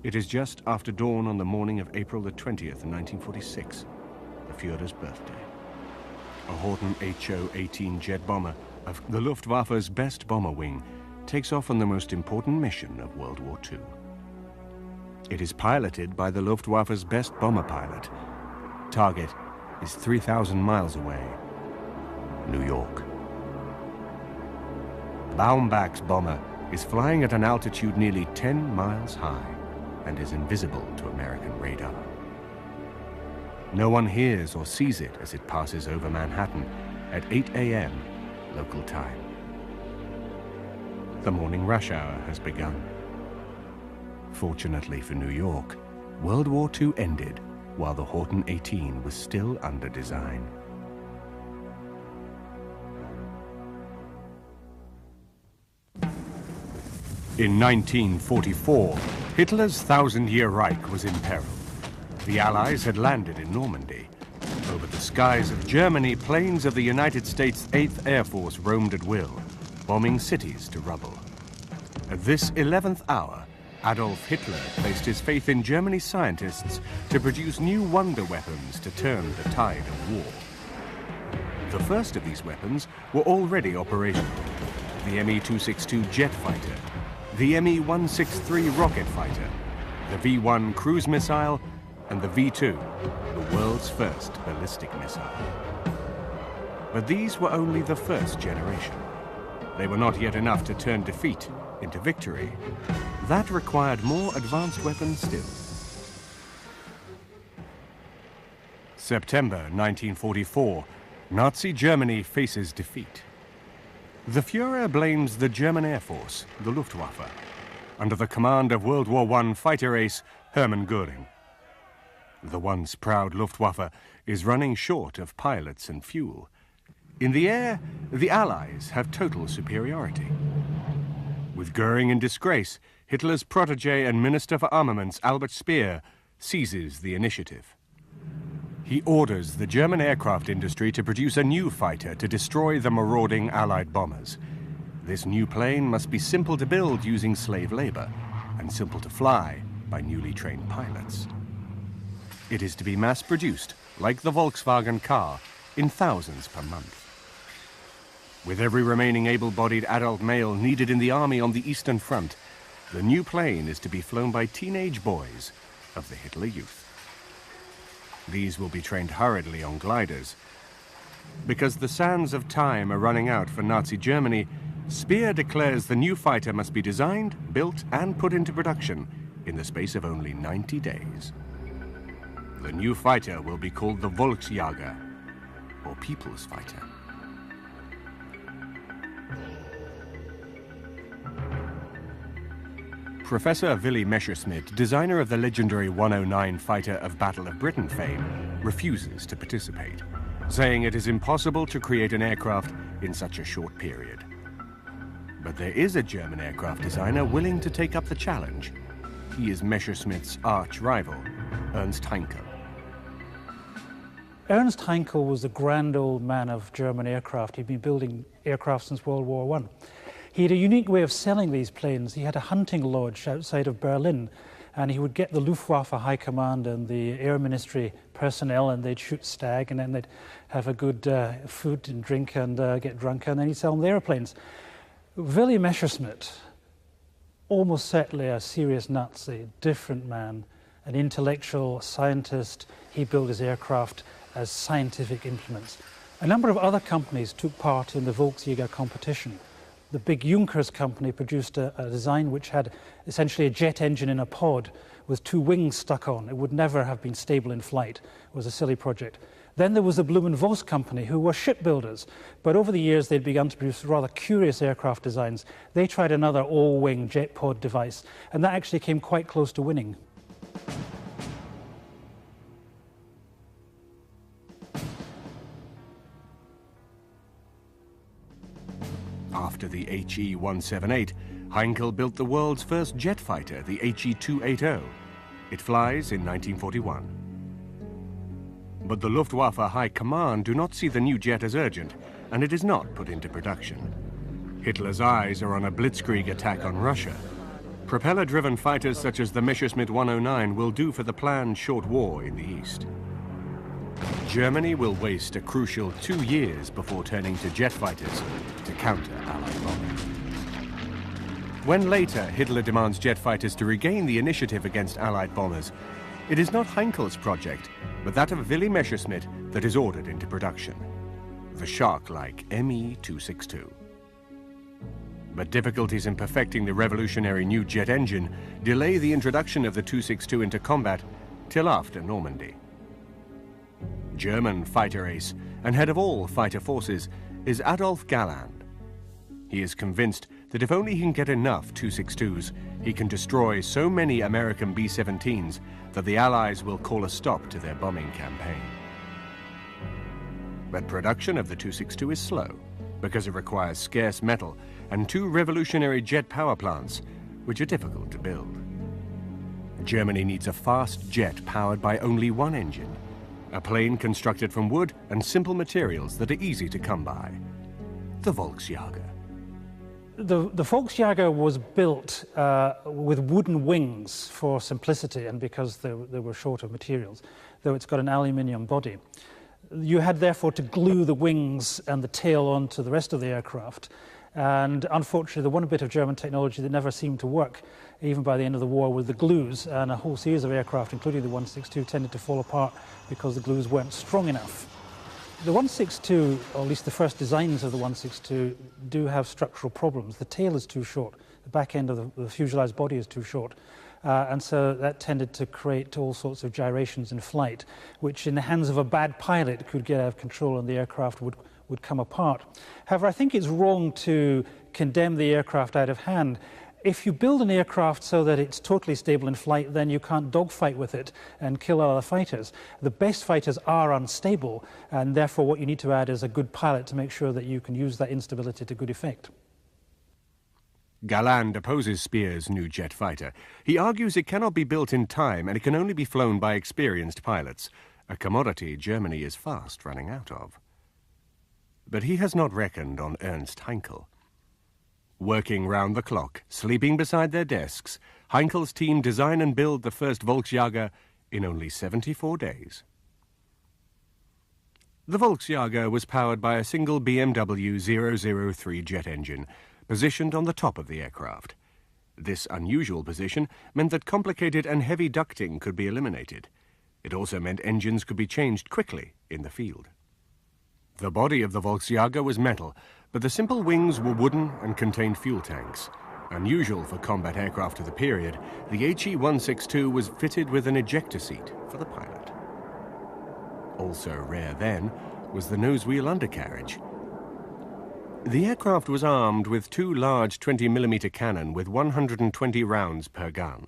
It is just after dawn on the morning of April the 20th, 1946, the Führer's birthday. A Horten HO-18 jet bomber of the Luftwaffe's best bomber wing takes off on the most important mission of World War II. It is piloted by the Luftwaffe's best bomber pilot. Target is 3,000 miles away, New York. Baumbach's bomber is flying at an altitude nearly 10 miles high and is invisible to American radar. No one hears or sees it as it passes over Manhattan at 8 a.m. local time. The morning rush hour has begun. Fortunately for New York, World War II ended while the Horten 18 was still under design. In 1944, Hitler's thousand-year Reich was in peril. The Allies had landed in Normandy. Over the skies of Germany, planes of the United States 8th Air Force roamed at will, bombing cities to rubble. At this 11th hour, Adolf Hitler placed his faith in Germany's scientists to produce new wonder weapons to turn the tide of war. The first of these weapons were already operational: the Me-262 jet fighter, the Me-163 rocket fighter, the V-1 cruise missile, and the V-2, the world's first ballistic missile. But these were only the first generation. They were not yet enough to turn defeat into victory. That required more advanced weapons still. September 1944, Nazi Germany faces defeat. The Führer blames the German Air Force, the Luftwaffe, under the command of World War I fighter ace Hermann Göring. The once proud Luftwaffe is running short of pilots and fuel. In the air, the Allies have total superiority. With Göring in disgrace, Hitler's protege and Minister for Armaments, Albert Speer, seizes the initiative. He orders the German aircraft industry to produce a new fighter to destroy the marauding Allied bombers. This new plane must be simple to build using slave labor and simple to fly by newly trained pilots. It is to be mass-produced, like the Volkswagen car, in thousands per month. With every remaining able-bodied adult male needed in the army on the Eastern Front, the new plane is to be flown by teenage boys of the Hitler Youth. These will be trained hurriedly on gliders. Because the sands of time are running out for Nazi Germany, Speer declares the new fighter must be designed, built, and put into production in the space of only 90 days. The new fighter will be called the Volksjäger, or People's Fighter. Professor Willy Messerschmitt, designer of the legendary 109 fighter of Battle of Britain fame, refuses to participate, saying it is impossible to create an aircraft in such a short period. But there is a German aircraft designer willing to take up the challenge. He is Messerschmitt's arch-rival, Ernst Heinkel. Ernst Heinkel was the grand old man of German aircraft. He'd been building aircraft since World War I. He had a unique way of selling these planes. He had a hunting lodge outside of Berlin, and he would get the Luftwaffe High Command and the Air Ministry personnel, and they'd shoot stag, and then they'd have a good food and drink and get drunk, and then he'd sell them the airplanes. Willy Messerschmitt, almost certainly a serious Nazi, different man, an intellectual scientist. He built his aircraft as scientific implements. A number of other companies took part in the Volksjäger competition. The big Junkers company produced a design which had essentially a jet engine in a pod with two wings stuck on. It would never have been stable in flight. It was a silly project. Then there was the Blum & Voss company, who were shipbuilders, but over the years they'd begun to produce rather curious aircraft designs. They tried another all-wing jet pod device, and that actually came quite close to winning. After the HE-178, Heinkel built the world's first jet fighter, the HE-280. It flies in 1941. But the Luftwaffe High Command do not see the new jet as urgent, and it is not put into production. Hitler's eyes are on a blitzkrieg attack on Russia. Propeller-driven fighters such as the Messerschmitt 109 will do for the planned short war in the East. Germany will waste a crucial 2 years before turning to jet fighters to counter Allied bombing. When later Hitler demands jet fighters to regain the initiative against Allied bombers, it is not Heinkel's project, but that of Willy Messerschmitt that is ordered into production. The shark-like Me-262. But difficulties in perfecting the revolutionary new jet engine delay the introduction of the 262 into combat till after Normandy. German fighter ace and head of all fighter forces is Adolf Galland. He is convinced that if only he can get enough 262s, he can destroy so many American B-17s that the Allies will call a stop to their bombing campaign. But production of the 262 is slow because it requires scarce metal and 2 revolutionary jet power plants, which are difficult to build. Germany needs a fast jet powered by only 1 engine, a plane constructed from wood and simple materials that are easy to come by, the Volksjäger. The Volksjäger was built with wooden wings for simplicity and because they were short of materials, though it's got an aluminium body. You had therefore to glue the wings and the tail onto the rest of the aircraft. And unfortunately, the one bit of German technology that never seemed to work, even by the end of the war, was the glues, and a whole series of aircraft, including the 162, tended to fall apart because the glues weren't strong enough. The 162, or at least the first designs of the 162, do have structural problems. The tail is too short, the back end of the fuselage body is too short, and so that tended to create all sorts of gyrations in flight, which in the hands of a bad pilot could get out of control and the aircraft would come apart. However, I think it's wrong to condemn the aircraft out of hand. If you build an aircraft so that it's totally stable in flight, then you can't dogfight with it and kill other fighters. The best fighters are unstable, and therefore what you need to add is a good pilot to make sure that you can use that instability to good effect. Galland opposes Speer's new jet fighter. He argues it cannot be built in time and it can only be flown by experienced pilots, a commodity Germany is fast running out of. But he has not reckoned on Ernst Heinkel. Working round the clock, sleeping beside their desks, Heinkel's team design and build the first Volksjäger in only 74 days. The Volksjäger was powered by a single BMW 003 jet engine, positioned on the top of the aircraft. This unusual position meant that complicated and heavy ducting could be eliminated. It also meant engines could be changed quickly in the field. The body of the Volksjäger was metal, but the simple wings were wooden and contained fuel tanks. Unusual for combat aircraft of the period, the HE-162 was fitted with an ejector seat for the pilot. Also rare then was the nose-wheel undercarriage. The aircraft was armed with 2 large 20mm cannon with 120 rounds per gun.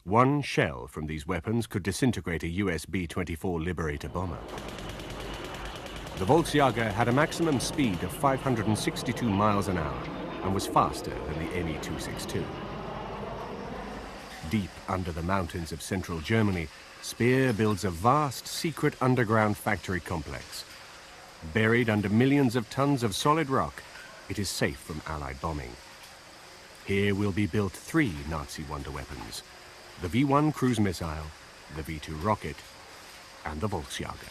1 shell from these weapons could disintegrate a US B-24 Liberator bomber. The Volksjäger had a maximum speed of 562 miles an hour and was faster than the Me-262. Deep under the mountains of central Germany, Speer builds a vast secret underground factory complex. Buried under millions of tons of solid rock, it is safe from Allied bombing. Here will be built 3 Nazi wonder weapons: the V-1 cruise missile, the V-2 rocket, and the Volksjäger.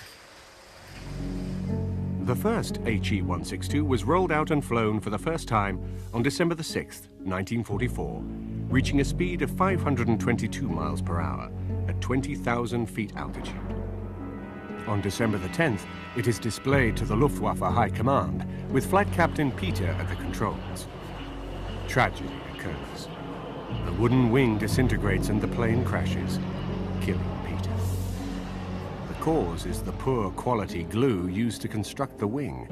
The first HE-162 was rolled out and flown for the first time on December the 6th, 1944, reaching a speed of 522 miles per hour at 20,000 feet altitude. On December the 10th, it is displayed to the Luftwaffe High Command, with Flight Captain Peter at the controls. Tragedy occurs. The wooden wing disintegrates and the plane crashes, killing Peter. The cause is the poor quality glue used to construct the wing.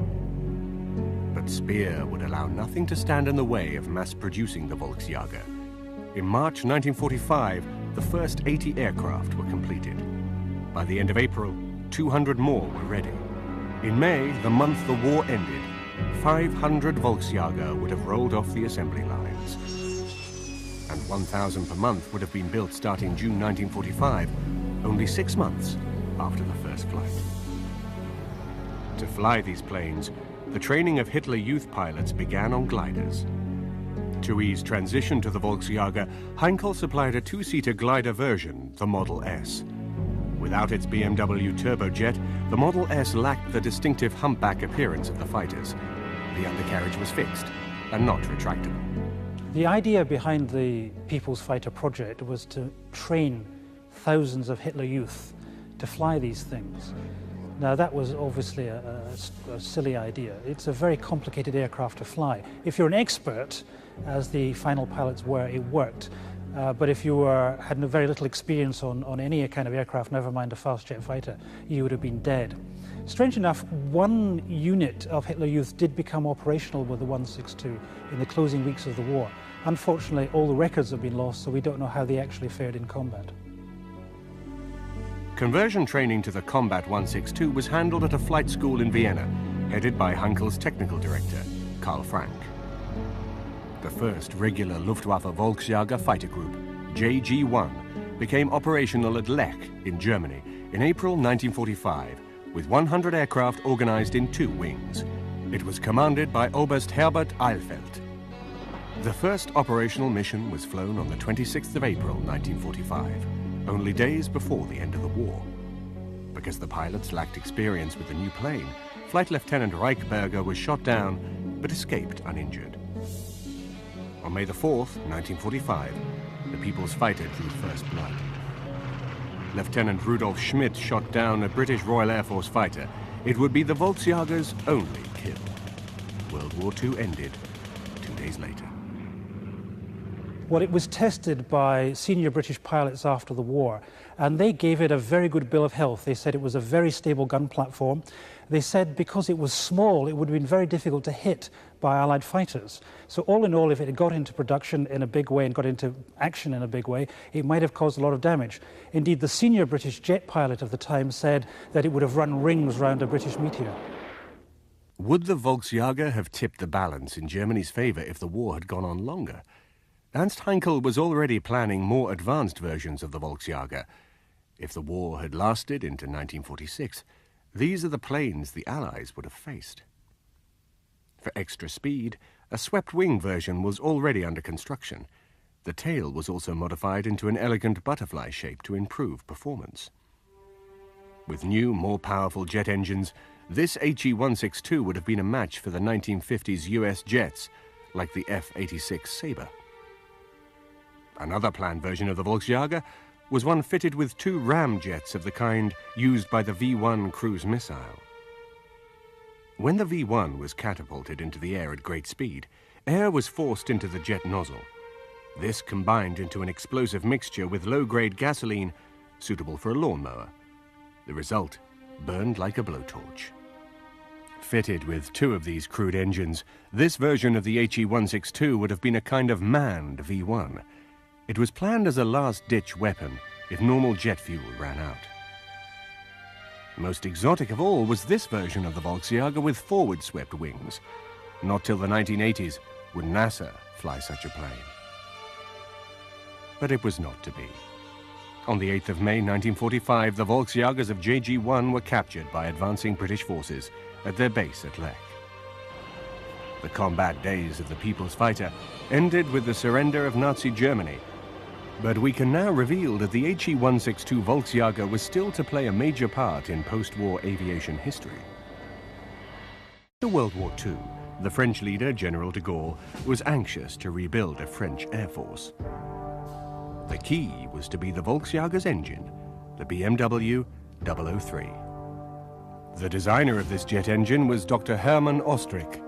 But Speer would allow nothing to stand in the way of mass-producing the Volksjäger. In March 1945, the first 80 aircraft were completed. By the end of April, 200 more were ready. In May, the month the war ended, 500 Volksjäger would have rolled off the assembly lines. And 1,000 per month would have been built starting June 1945, only 6 months after the first flight. To fly these planes, the training of Hitler youth pilots began on gliders. To ease transition to the Volksjager, Heinkel supplied a two-seater glider version, the Model S. Without its BMW turbojet, the Model S lacked the distinctive humpback appearance of the fighters. The undercarriage was fixed and not retractable. The idea behind the People's Fighter project was to train thousands of Hitler Youth to fly these things. Now that was obviously a silly idea. It's a very complicated aircraft to fly. If you're an expert, as the final pilots were, it worked. But if you had very little experience on any kind of aircraft, never mind a fast jet fighter, you would have been dead. Strange enough, one unit of Hitler Youth did become operational with the 162 in the closing weeks of the war. Unfortunately, all the records have been lost, so we don't know how they actually fared in combat. Conversion training to the Combat 162 was handled at a flight school in Vienna, headed by Heinkel's technical director, Karl Frank. The first regular Luftwaffe Volksjager fighter group, JG-1, became operational at Lech in Germany in April 1945, with 100 aircraft organized in 2 wings. It was commanded by Oberst Herbert Eilfeld. The first operational mission was flown on the 26th of April 1945, only days before the end of the war. Because the pilots lacked experience with the new plane, Flight Lieutenant Reichberger was shot down but escaped uninjured. On May the 4th, 1945, the People's Fighter drew first blood. Lieutenant Rudolf Schmidt shot down a British Royal Air Force fighter. It would be the Volksjager's only kill. World War II ended 2 days later. Well, it was tested by senior British pilots after the war, and they gave it a very good bill of health. They said it was a very stable gun platform. They said because it was small, it would have been very difficult to hit by Allied fighters. So all in all, if it had got into production in a big way and got into action in a big way, it might have caused a lot of damage. Indeed, the senior British jet pilot of the time said that it would have run rings round a British meteor. Would the Volksjager have tipped the balance in Germany's favor if the war had gone on longer? Ernst Heinkel was already planning more advanced versions of the Volksjager. If the war had lasted into 1946, these are the planes the Allies would have faced. For extra speed, a swept-wing version was already under construction. The tail was also modified into an elegant butterfly shape to improve performance. With new, more powerful jet engines, this HE-162 would have been a match for the 1950s US jets, like the F-86 Sabre. Another planned version of the Volksjager was one fitted with 2 ramjets of the kind used by the V-1 cruise missile. When the V-1 was catapulted into the air at great speed, air was forced into the jet nozzle. This combined into an explosive mixture with low-grade gasoline suitable for a lawnmower. The result burned like a blowtorch. Fitted with 2 of these crude engines, this version of the HE-162 would have been a kind of manned V-1. It was planned as a last-ditch weapon if normal jet fuel ran out. Most exotic of all was this version of the Volksjager with forward-swept wings. Not till the 1980s would NASA fly such a plane. But it was not to be. On the 8th of May 1945, the Volksjagers of JG-1 were captured by advancing British forces at their base at Lech. The combat days of the People's Fighter ended with the surrender of Nazi Germany. But we can now reveal that the HE-162 Volksjager was still to play a major part in post-war aviation history. After World War II, the French leader, General de Gaulle, was anxious to rebuild a French Air Force. The key was to be the Volksjager's engine, the BMW 003. The designer of this jet engine was Dr. Hermann Ostrich.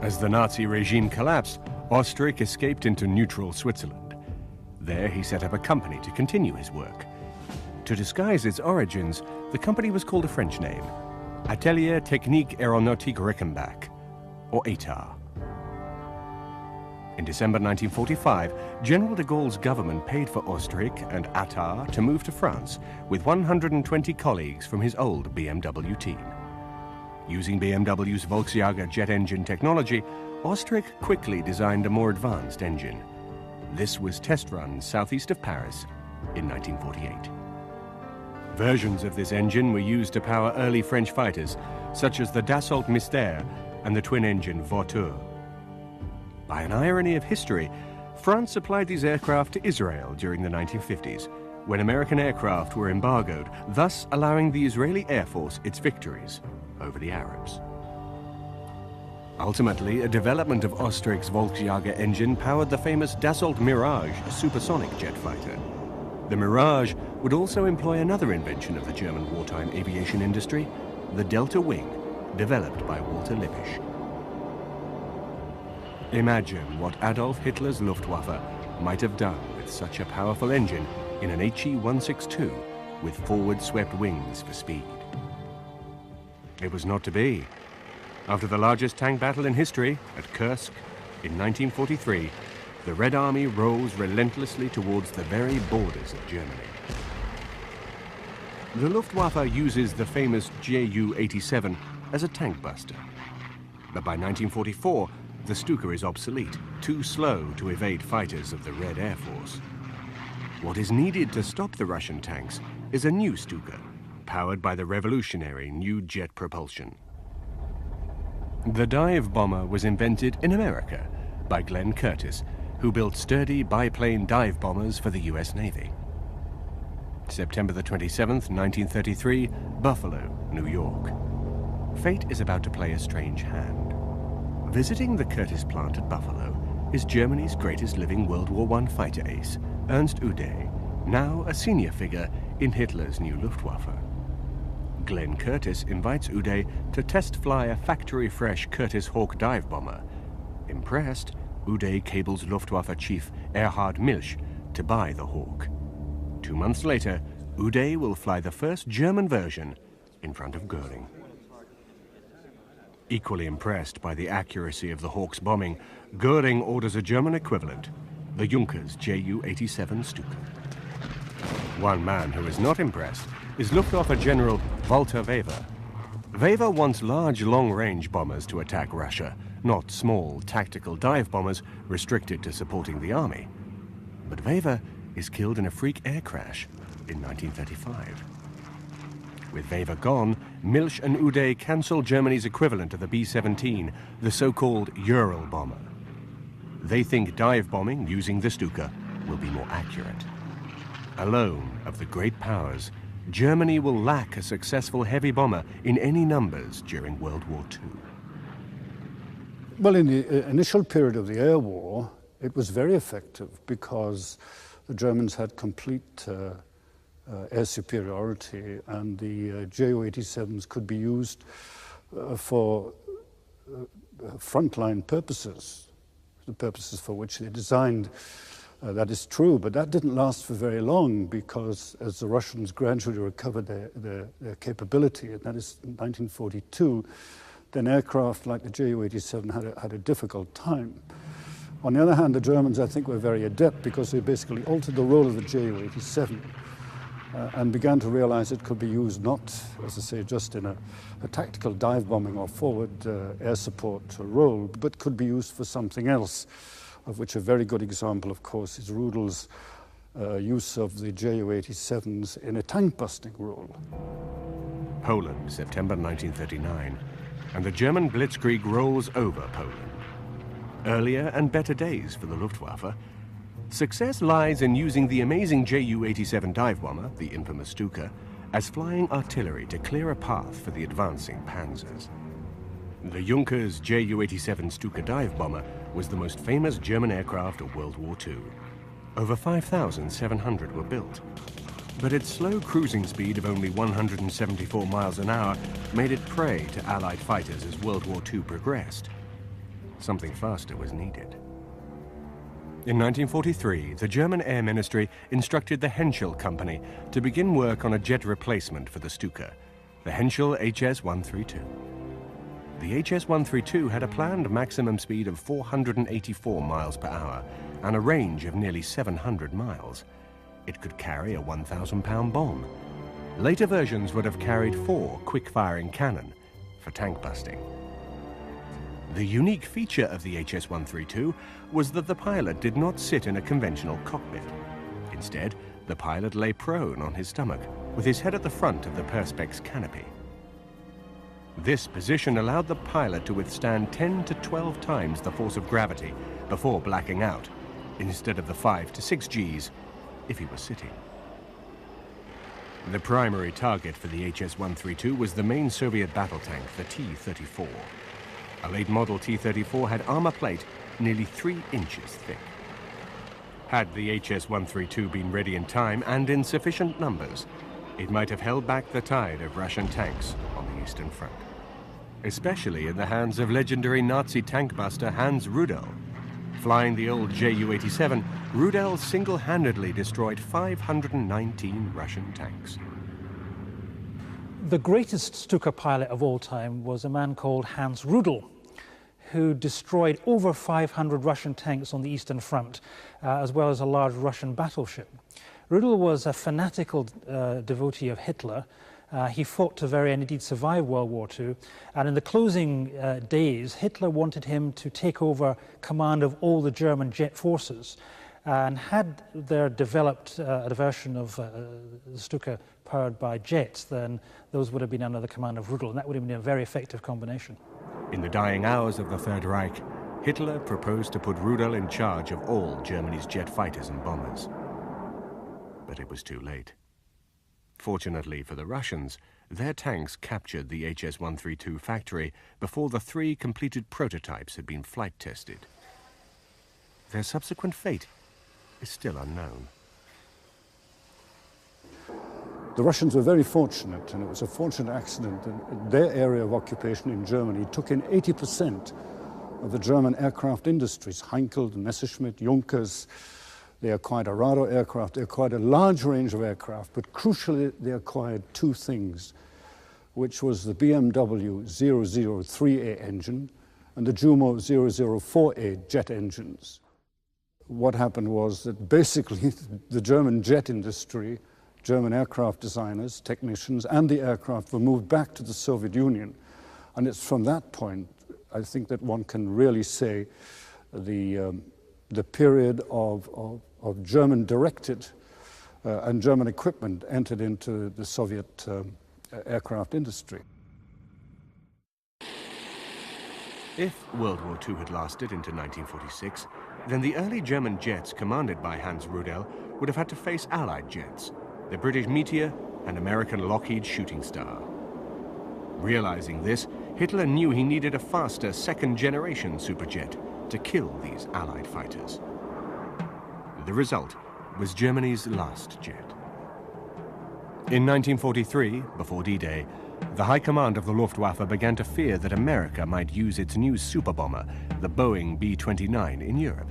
As the Nazi regime collapsed, Ostrich escaped into neutral Switzerland. There he set up a company to continue his work. To disguise its origins, the company was called a French name, Atelier Technique Aéronautique Reichenbach, or ATAR. In December 1945, General de Gaulle's government paid for Ostrich and ATAR to move to France with 120 colleagues from his old BMW team. Using BMW's Volksjager jet engine technology, Ostrich quickly designed a more advanced engine. This was test run southeast of Paris in 1948. Versions of this engine were used to power early French fighters, such as the Dassault Mystère and the twin-engine Vautour. By an irony of history, France supplied these aircraft to Israel during the 1950s, when American aircraft were embargoed, thus allowing the Israeli Air Force its victories over the Arabs. Ultimately, a development of Oestrich's Volksjager engine powered the famous Dassault Mirage supersonic jet fighter. The Mirage would also employ another invention of the German wartime aviation industry, the Delta Wing, developed by Walter Lippisch. Imagine what Adolf Hitler's Luftwaffe might have done with such a powerful engine in an HE-162 with forward-swept wings for speed. It was not to be. After the largest tank battle in history, at Kursk, in 1943, the Red Army rose relentlessly towards the very borders of Germany. The Luftwaffe uses the famous Ju-87 as a tank buster. But by 1944, the Stuka is obsolete, too slow to evade fighters of the Red Air Force. What is needed to stop the Russian tanks is a new Stuka, powered by the revolutionary new jet propulsion. The dive bomber was invented in America by Glenn Curtiss, who built sturdy biplane dive bombers for the US Navy. September the 27th, 1933, Buffalo, New York. Fate is about to play a strange hand. Visiting the Curtiss plant at Buffalo is Germany's greatest living World War I fighter ace, Ernst Uday, now a senior figure in Hitler's new Luftwaffe. Glenn Curtiss invites Uday to test fly a factory-fresh Curtiss Hawk dive bomber. Impressed, Uday cables Luftwaffe chief Erhard Milch to buy the Hawk. 2 months later, Uday will fly the first German version in front of Göring. Equally impressed by the accuracy of the Hawk's bombing, Göring orders a German equivalent, the Junkers Ju-87 Stuka. One man who is not impressed is Luftwaffe General Walter Wever. Wever wants large, long-range bombers to attack Russia, not small, tactical dive bombers restricted to supporting the army. But Wever is killed in a freak air crash in 1935. With Wever gone, Milch and Uday cancel Germany's equivalent of the B-17, the so-called Ural bomber. They think dive bombing using the Stuka will be more accurate. Alone of the great powers, Germany will lack a successful heavy bomber in any numbers during World War II. Well, in the initial period of the air war, it was very effective because the Germans had complete air superiority, and the Ju-87s could be used for frontline purposes, the purposes for which they're designed. That is true, but that didn't last for very long because as the Russians gradually recovered their capability, and that is in 1942, then aircraft like the Ju-87 had a difficult time. On the other hand, the Germans, I think, were very adept because they basically altered the role of the Ju-87 and began to realize it could be used not, as I say, just in a tactical dive bombing or forward air support role, but could be used for something else, of which a very good example, of course, is Rudel's use of the Ju-87s in a tank-busting role. Poland, September 1939, and the German blitzkrieg rolls over Poland. Earlier and better days for the Luftwaffe. Success lies in using the amazing Ju-87 dive bomber, the infamous Stuka, as flying artillery to clear a path for the advancing panzers. The Junkers Ju-87 Stuka dive bomber was the most famous German aircraft of World War II. Over 5,700 were built. But its slow cruising speed of only 174 miles an hour made it prey to Allied fighters as World War II progressed. Something faster was needed. In 1943, the German Air Ministry instructed the Henschel Company to begin work on a jet replacement for the Stuka, the Henschel HS-132. The HS-132 had a planned maximum speed of 484 miles per hour and a range of nearly 700 miles. It could carry a 1,000-pound bomb. Later versions would have carried 4 quick-firing cannon for tank busting. The unique feature of the HS-132 was that the pilot did not sit in a conventional cockpit. Instead, the pilot lay prone on his stomach, with his head at the front of the perspex canopy. This position allowed the pilot to withstand 10 to 12 times the force of gravity before blacking out, instead of the 5 to 6 Gs if he was sitting. The primary target for the HS-132 was the main Soviet battle tank, the T-34. A late model T-34 had armor plate nearly 3 inches thick. Had the HS-132 been ready in time and in sufficient numbers, it might have held back the tide of Russian tanks on the Eastern Front, especially in the hands of legendary Nazi tank buster Hans Rudel. Flying the old Ju-87, Rudel single-handedly destroyed 519 Russian tanks. The greatest Stuka pilot of all time was a man called Hans Rudel, who destroyed over 500 Russian tanks on the Eastern Front, as well as a large Russian battleship. Rudel was a fanatical devotee of Hitler. He fought to the very end, indeed survived World War II, and in the closing days, Hitler wanted him to take over command of all the German jet forces. And had there developed a version of the Stuka powered by jets, then those would have been under the command of Rudel, and that would have been a very effective combination. In the dying hours of the Third Reich, Hitler proposed to put Rudel in charge of all Germany's jet fighters and bombers. But it was too late. Fortunately for the Russians, their tanks captured the HS-132 factory before the 3 completed prototypes had been flight tested. Their subsequent fate is still unknown. The Russians were very fortunate, and it was a fortunate accident that their area of occupation in Germany took in 80% of the German aircraft industries. Heinkel, Messerschmitt, Junkers. They acquired Arado aircraft, they acquired a large range of aircraft, but crucially they acquired 2 things, which was the BMW 003A engine and the Jumo 004A jet engines. What happened was that basically the German jet industry, German aircraft designers, technicians, and the aircraft were moved back to the Soviet Union. And it's from that point, I think, that one can really say the period of German-directed and German equipment entered into the Soviet aircraft industry. If World War II had lasted into 1946, then the early German jets commanded by Hans Rudel would have had to face Allied jets, the British Meteor and American Lockheed Shooting Star. Realizing this, Hitler knew he needed a faster second-generation superjet to kill these Allied fighters. The result was Germany's last jet. In 1943, before D-Day, the High Command of the Luftwaffe began to fear that America might use its new superbomber, the Boeing B-29, in Europe.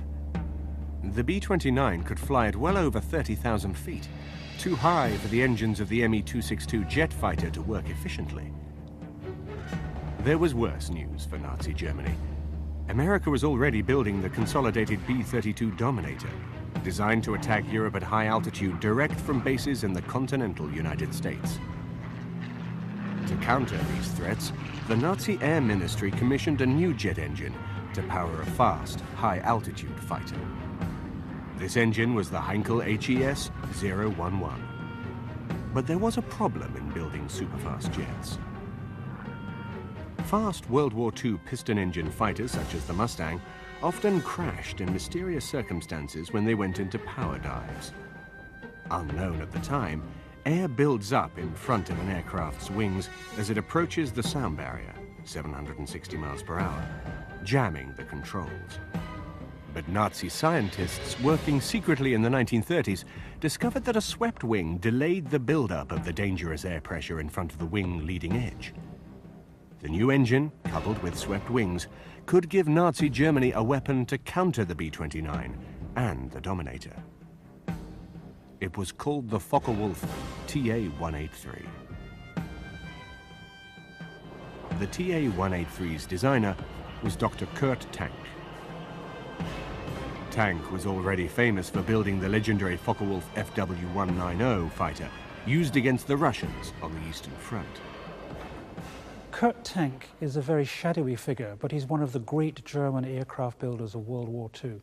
The B-29 could fly at well over 30,000 feet, too high for the engines of the Me-262 jet fighter to work efficiently. There was worse news for Nazi Germany. America was already building the consolidated B-32 Dominator, designed to attack Europe at high altitude direct from bases in the continental United States. To counter these threats, the Nazi Air Ministry commissioned a new jet engine to power a fast, high-altitude fighter. This engine was the Heinkel HES-011. But there was a problem in building superfast jets. Fast World War II piston-engine fighters, such as the Mustang, often crashed in mysterious circumstances when they went into power dives. Unknown at the time, air builds up in front of an aircraft's wings as it approaches the sound barrier, 760 miles per hour, jamming the controls. But Nazi scientists working secretly in the 1930s discovered that a swept wing delayed the buildup of the dangerous air pressure in front of the wing leading edge. The new engine, coupled with swept wings, could give Nazi Germany a weapon to counter the B-29 and the Dominator. It was called the Focke-Wulf TA-183. The TA-183's designer was Dr. Kurt Tank. Tank was already famous for building the legendary Focke-Wulf FW-190 fighter used against the Russians on the Eastern Front. Kurt Tank is a very shadowy figure, but he's one of the great German aircraft builders of World War II.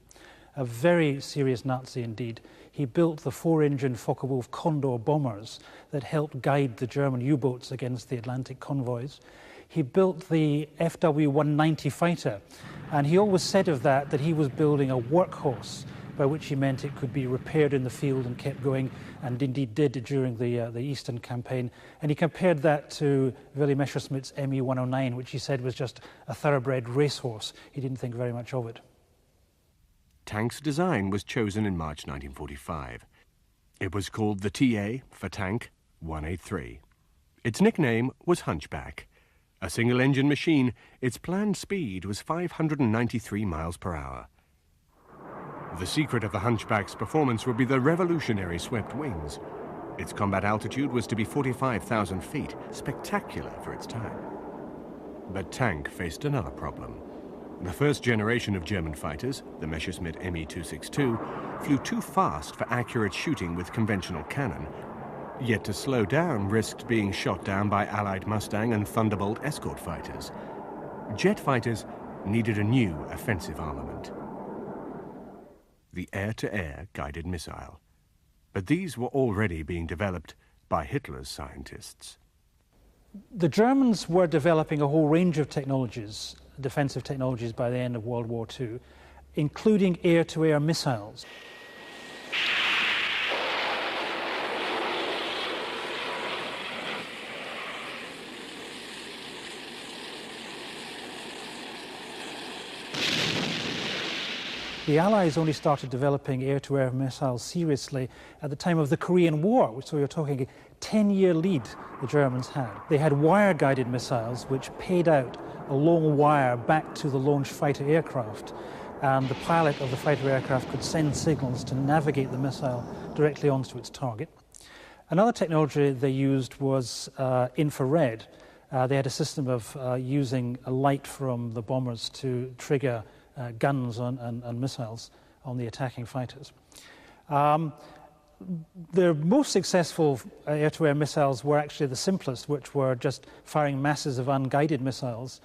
A very serious Nazi indeed. He built the 4-engine Focke-Wulf Condor bombers that helped guide the German U-boats against the Atlantic convoys. he built the FW-190 fighter, and he always said of that he was building a workhorse, by which he meant it could be repaired in the field and kept going, and indeed did during the Eastern Campaign. And he compared that to Willy Messerschmitt's Me-109, which he said was just a thoroughbred racehorse. He didn't think very much of it. Tank's design was chosen in March 1945. It was called the TA for Tank 183. Its nickname was Hunchback. A single-engine machine, its planned speed was 593 miles per hour. The secret of the Hunchback's performance would be the revolutionary swept wings. Its combat altitude was to be 45,000 feet, spectacular for its time. But Tank faced another problem. The first generation of German fighters, the Messerschmitt Me-262, flew too fast for accurate shooting with conventional cannon, yet to slow down risked being shot down by Allied Mustang and Thunderbolt escort fighters. Jet fighters needed a new offensive armament: the air-to-air guided missile. But these were already being developed by Hitler's scientists. The Germans were developing a whole range of technologies, defensive technologies, by the end of World War II, including air-to-air missiles. The Allies only started developing air-to-air missiles seriously at the time of the Korean War, so you're talking a 10-year lead the Germans had. They had wire-guided missiles which paid out a long wire back to the launch fighter aircraft, and the pilot of the fighter aircraft could send signals to navigate the missile directly onto its target. Another technology they used was infrared. They had a system of using a light from the bombers to trigger guns and missiles on the attacking fighters. The most successful air-to-air missiles were actually the simplest, which were just firing masses of unguided missiles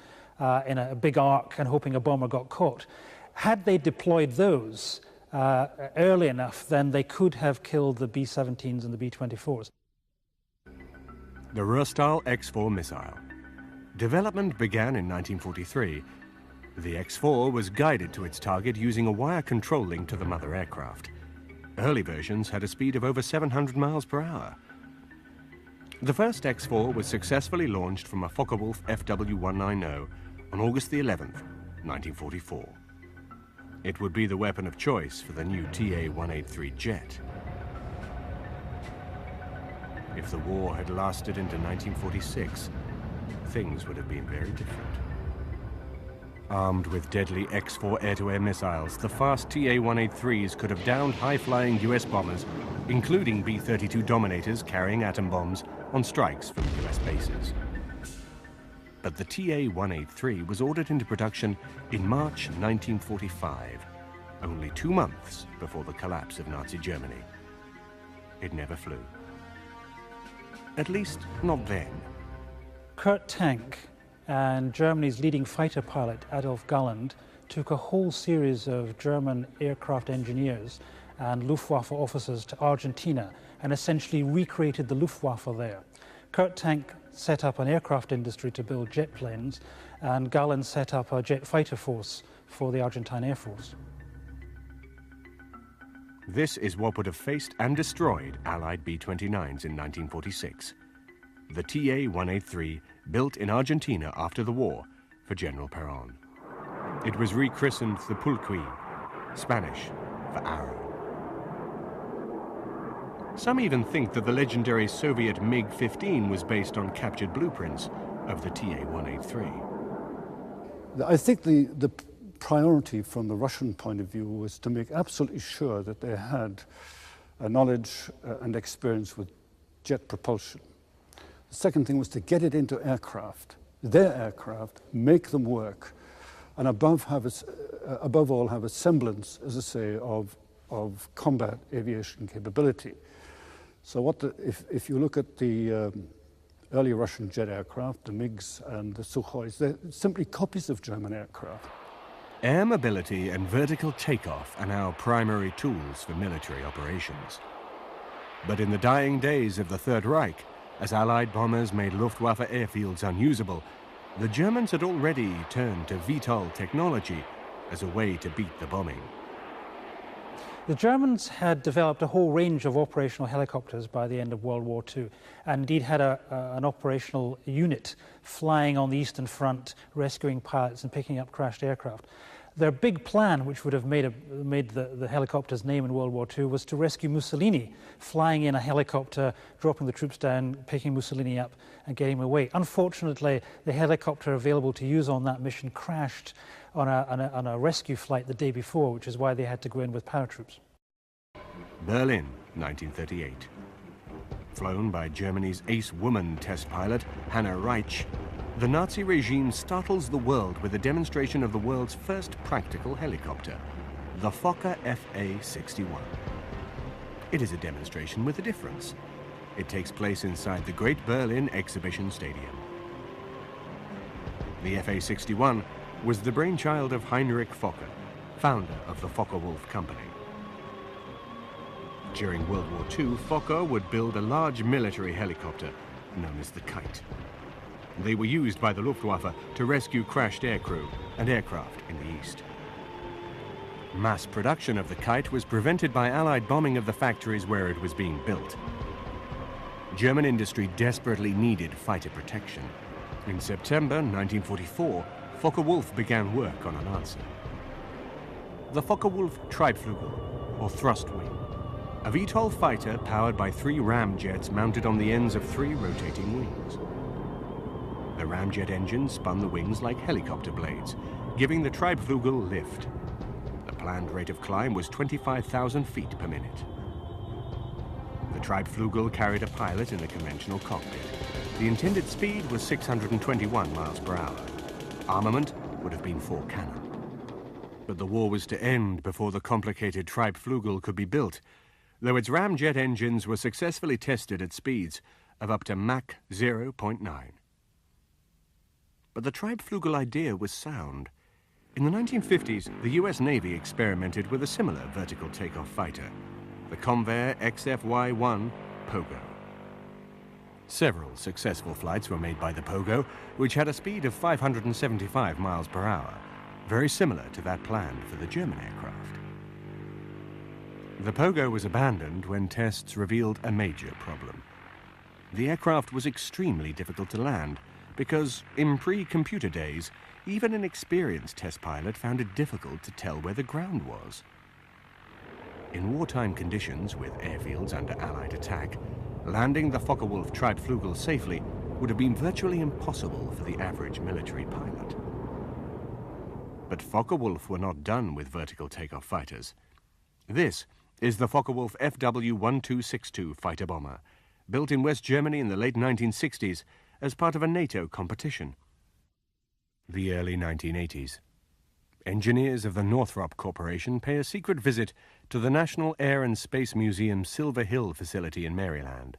in a big arc and hoping a bomber got caught. Had they deployed those early enough, then they could have killed the B-17s and the B-24s. The Rostal X-4 missile. Development began in 1943. The X-4 was guided to its target using a wire control link to the mother aircraft. Early versions had a speed of over 700 miles per hour. The first X-4 was successfully launched from a Focke-Wulf FW-190 on August the 11th, 1944. It would be the weapon of choice for the new TA-183 jet. If the war had lasted into 1946, things would have been very different. Armed with deadly X-4 air-to-air missiles, the fast TA-183s could have downed high-flying US bombers, including B-32 Dominators carrying atom bombs on strikes from US bases. But the TA-183 was ordered into production in March 1945, only 2 months before the collapse of Nazi Germany. It never flew. At least, not then. Kurt Tank and Germany's leading fighter pilot, Adolf Galland, took a whole series of German aircraft engineers and Luftwaffe officers to Argentina and essentially recreated the Luftwaffe there. Kurt Tank set up an aircraft industry to build jet planes, and Galland set up a jet fighter force for the Argentine Air Force. This is what would have faced and destroyed Allied B-29s in 1946. The TA-183, built in Argentina after the war for General Perón. It was rechristened the Pulqui, Spanish for arrow. Some even think that the legendary Soviet MiG-15 was based on captured blueprints of the TA-183. I think the priority from the Russian point of view was to make absolutely sure that they had a knowledge and experience with jet propulsion. The second thing was to get it into aircraft, their aircraft, make them work, and above all have a semblance, as I say, of combat aviation capability. So if you look at the early Russian jet aircraft, the MiGs and the Sukhois, they're simply copies of German aircraft. Air mobility and vertical takeoff are now primary tools for military operations. But in the dying days of the Third Reich, as Allied bombers made Luftwaffe airfields unusable, the Germans had already turned to VTOL technology as a way to beat the bombing. The Germans had developed a whole range of operational helicopters by the end of World War II, and indeed had an operational unit flying on the Eastern Front, rescuing pilots and picking up crashed aircraft. Their big plan, which would have made the helicopter's name in World War II, was to rescue Mussolini, flying in a helicopter, dropping the troops down, picking Mussolini up and getting him away. Unfortunately, the helicopter available to use on that mission crashed on a rescue flight the day before, which is why they had to go in with paratroops. Berlin, 1938. Flown by Germany's ace woman test pilot, Hannah Reitsch, the Nazi regime startles the world with a demonstration of the world's first practical helicopter, the Fokker Fa-61. It is a demonstration with a difference. It takes place inside the Great Berlin Exhibition Stadium. The Fa-61 was the brainchild of Heinrich Fokker, founder of the Focke-Wulf Company. During World War II, Fokker would build a large military helicopter known as the Kite. They were used by the Luftwaffe to rescue crashed aircrew and aircraft in the east. Mass production of the Kite was prevented by Allied bombing of the factories where it was being built. German industry desperately needed fighter protection. In September 1944, Focke-Wulf began work on an answer. The Focke-Wulf Treibflügel, or thrust wing, a VTOL fighter powered by 3 ramjets mounted on the ends of 3 rotating wings. The ramjet engine spun the wings like helicopter blades, giving the Treibflügel lift. The planned rate of climb was 25,000 feet per minute. The Treibflügel carried a pilot in a conventional cockpit. The intended speed was 621 miles per hour. Armament would have been 4 cannon. But the war was to end before the complicated Treibflügel could be built, though its ramjet engines were successfully tested at speeds of up to Mach 0.9. But the Treibflügel idea was sound. In the 1950s, the US Navy experimented with a similar vertical takeoff fighter, the Convair XFY-1 Pogo. Several successful flights were made by the Pogo, which had a speed of 575 miles per hour, very similar to that planned for the German aircraft. The Pogo was abandoned when tests revealed a major problem. The aircraft was extremely difficult to land because, in pre-computer days, even an experienced test pilot found it difficult to tell where the ground was. In wartime conditions, with airfields under Allied attack, landing the Focke-Wulf Treibflügel safely would have been virtually impossible for the average military pilot. But Focke-Wulf were not done with vertical takeoff fighters. This is the Focke-Wulf FW-1262 fighter bomber, built in West Germany in the late 1960s as part of a NATO competition. The early 1980s. Engineers of the Northrop Corporation pay a secret visit to the National Air and Space Museum Silver Hill facility in Maryland.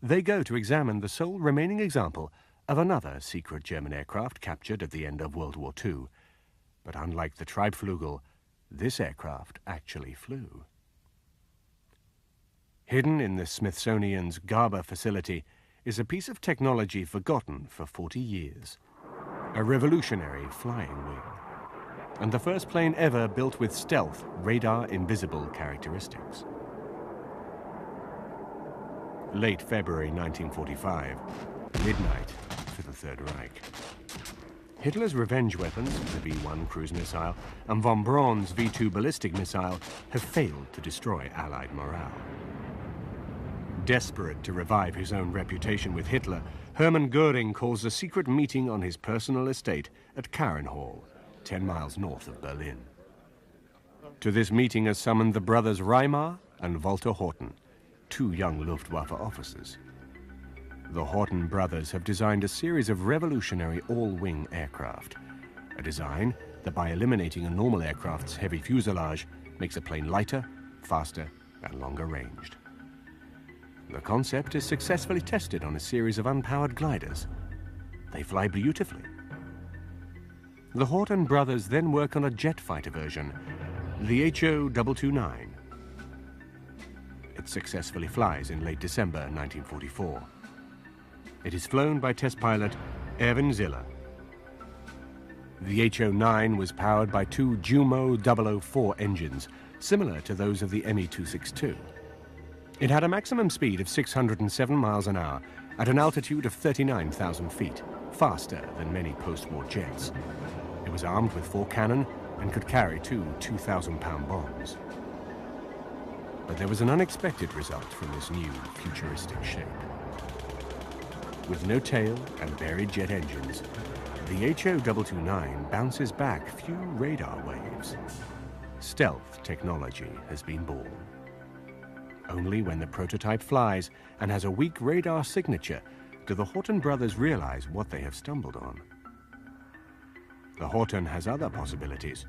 They go to examine the sole remaining example of another secret German aircraft captured at the end of World War II. But unlike the Treibflügel, this aircraft actually flew. Hidden in the Smithsonian's Garber facility is a piece of technology forgotten for 40 years. A revolutionary flying wing. And the first plane ever built with stealth, radar-invisible characteristics. Late February 1945, midnight for the Third Reich. Hitler's revenge weapons, the V-1 cruise missile, and von Braun's V-2 ballistic missile have failed to destroy Allied morale. Desperate to revive his own reputation with Hitler, Hermann Göring calls a secret meeting on his personal estate at Karenhall, 10 miles north of Berlin. To this meeting are summoned the brothers Reimar and Walter Horten, 2 young Luftwaffe officers. The Horten brothers have designed a series of revolutionary all-wing aircraft, a design that, by eliminating a normal aircraft's heavy fuselage, makes a plane lighter, faster, and longer ranged. The concept is successfully tested on a series of unpowered gliders. They fly beautifully. The Horten brothers then work on a jet fighter version, the HO-229. It successfully flies in late December 1944. It is flown by test pilot Erwin Ziller The HO-9 was powered by two Jumo 004 engines, similar to those of the Me-262. It had a maximum speed of 607 miles an hour at an altitude of 39,000 feet, faster than many post-war jets. It was armed with 4 cannon and could carry two 2,000-pound bombs. But there was an unexpected result from this new futuristic shape. With no tail and buried jet engines, the HO-229 bounces back few radar waves. Stealth technology has been born. Only when the prototype flies and has a weak radar signature do the Horten brothers realize what they have stumbled on. The Horten has other possibilities.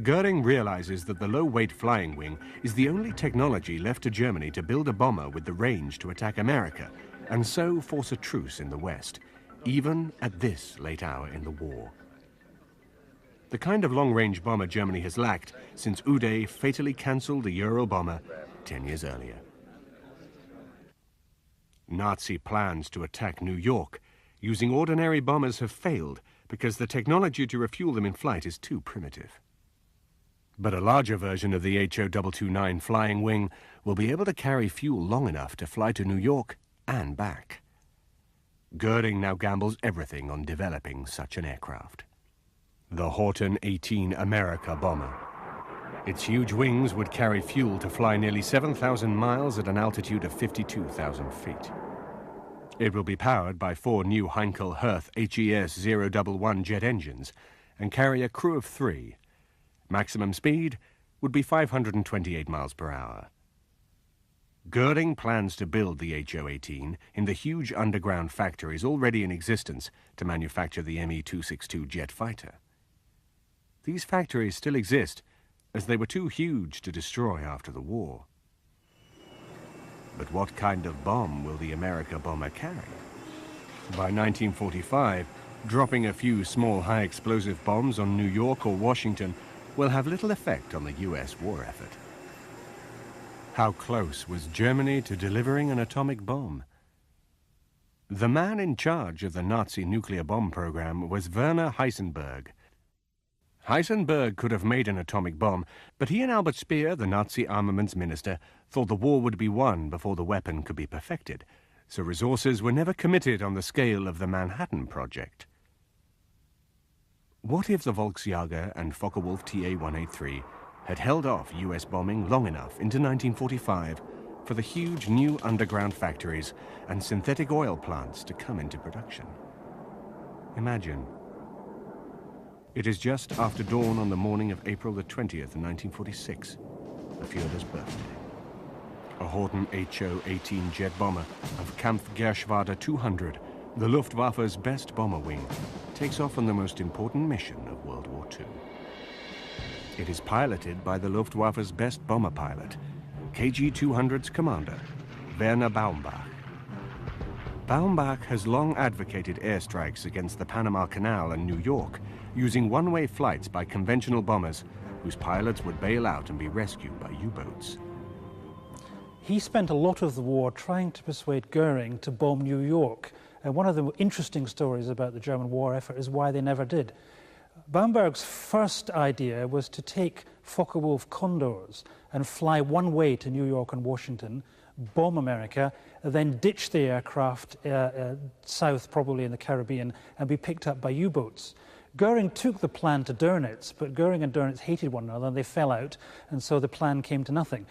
Goering realizes that the low-weight flying wing is the only technology left to Germany to build a bomber with the range to attack America, and so force a truce in the West, even at this late hour in the war. The kind of long-range bomber Germany has lacked since Uday fatally cancelled the Eurobomber 10 years earlier. Nazi plans to attack New York using ordinary bombers have failed because the technology to refuel them in flight is too primitive. But a larger version of the HO-229 flying wing will be able to carry fuel long enough to fly to New York and back. Goering now gambles everything on developing such an aircraft. The Horten 18 America bomber. Its huge wings would carry fuel to fly nearly 7,000 miles at an altitude of 52,000 feet. It will be powered by 4 new Heinkel Herth HES 011 jet engines and carry a crew of 3. Maximum speed would be 528 miles per hour. Goering plans to build the HO-18 in the huge underground factories already in existence to manufacture the Me-262 jet fighter. These factories still exist, as they were too huge to destroy after the war. But what kind of bomb will the America bomber carry? By 1945, dropping a few small high-explosive bombs on New York or Washington will have little effect on the US war effort. How close was Germany to delivering an atomic bomb? The man in charge of the Nazi nuclear bomb program was Werner Heisenberg. Heisenberg could have made an atomic bomb, but he and Albert Speer, the Nazi armaments minister, thought the war would be won before the weapon could be perfected, so resources were never committed on the scale of the Manhattan Project. What if the Volksjäger and Focke-Wulf TA-183 had held off US bombing long enough into 1945 for the huge new underground factories and synthetic oil plants to come into production? Imagine. It is just after dawn on the morning of April the 20th, 1946, the Führer's birthday. A Horten HO-18 jet bomber of Kampfgeschwader 200, the Luftwaffe's best bomber wing, takes off on the most important mission of World War II. It is piloted by the Luftwaffe's best bomber pilot, KG-200's commander, Werner Baumbach. Baumbach has long advocated airstrikes against the Panama Canal and New York, using one-way flights by conventional bombers whose pilots would bail out and be rescued by U-boats. He spent a lot of the war trying to persuade Goering to bomb New York. And one of the interesting stories about the German war effort is why they never did. Baumbach's first idea was to take Focke-Wulf Condors and fly one way to New York and Washington, bomb America, then ditch the aircraft south, probably in the Caribbean, and be picked up by U-boats. Goering took the plan to Dönitz, but Goering and Dönitz hated one another, and they fell out, and so the plan came to nothing.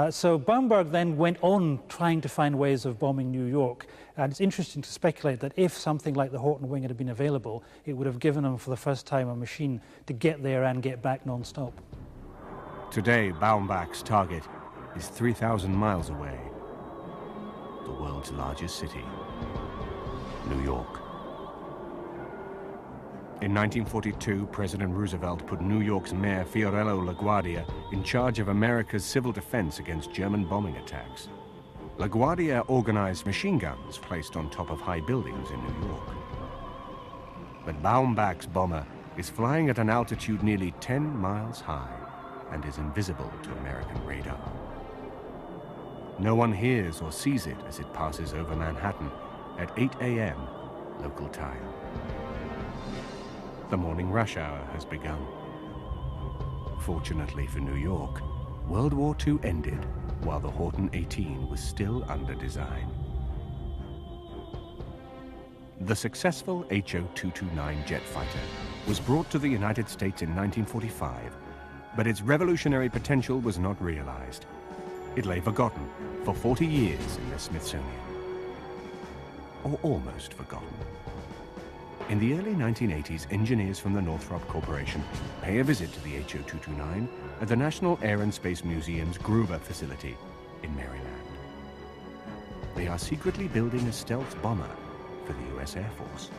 So Baumbach then went on trying to find ways of bombing New York, and it's interesting to speculate that if something like the Horten wing had been available, it would have given him for the first time a machine to get there and get back non-stop. Today, Baumbach's target is 3,000 miles away. The world's largest city, New York. In 1942, President Roosevelt put New York's Mayor Fiorello LaGuardia in charge of America's civil defense against German bombing attacks. LaGuardia organized machine guns placed on top of high buildings in New York. But Baumbach's bomber is flying at an altitude nearly 10 miles high and is invisible to American radar. No one hears or sees it as it passes over Manhattan at 8 a.m. local time. The morning rush hour has begun. Fortunately for New York, World War II ended while the Horton 18 was still under design. The successful HO-229 jet fighter was brought to the United States in 1945, but its revolutionary potential was not realized. It lay forgotten for 40 years in the Smithsonian. Or almost forgotten. In the early 1980s, engineers from the Northrop Corporation pay a visit to the HO-229 at the National Air and Space Museum's Gruber facility in Maryland. They are secretly building a stealth bomber for the US Air Force.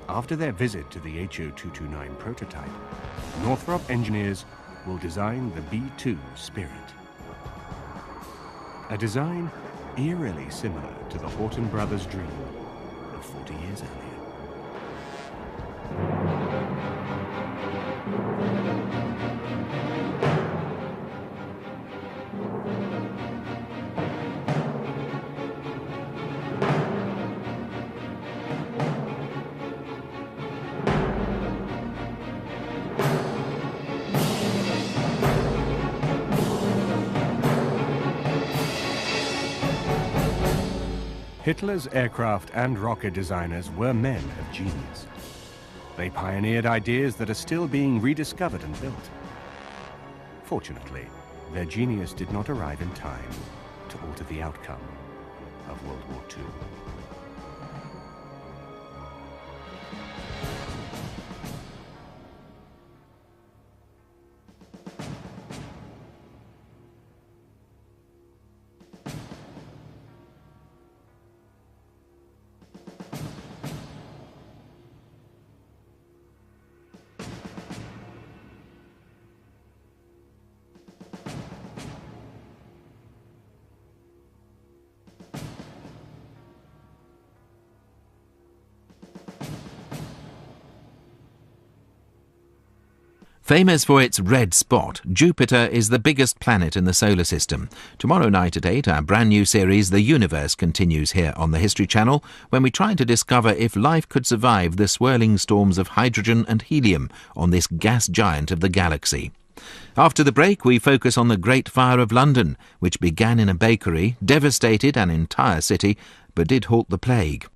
After their visit to the HO-229 prototype, Northrop engineers will design the B-2 Spirit. A design eerily similar to the Horton brothers' dream of 40 years earlier. Hitler's aircraft and rocket designers were men of genius. They pioneered ideas that are still being rediscovered and built. Fortunately, their genius did not arrive in time to alter the outcome of World War II. Famous for its red spot, Jupiter is the biggest planet in the solar system. Tomorrow night at 8, our brand new series, The Universe, continues here on the History Channel, when we try to discover if life could survive the swirling storms of hydrogen and helium on this gas giant of the galaxy. After the break, we focus on the Great Fire of London, which began in a bakery, devastated an entire city, but did halt the plague.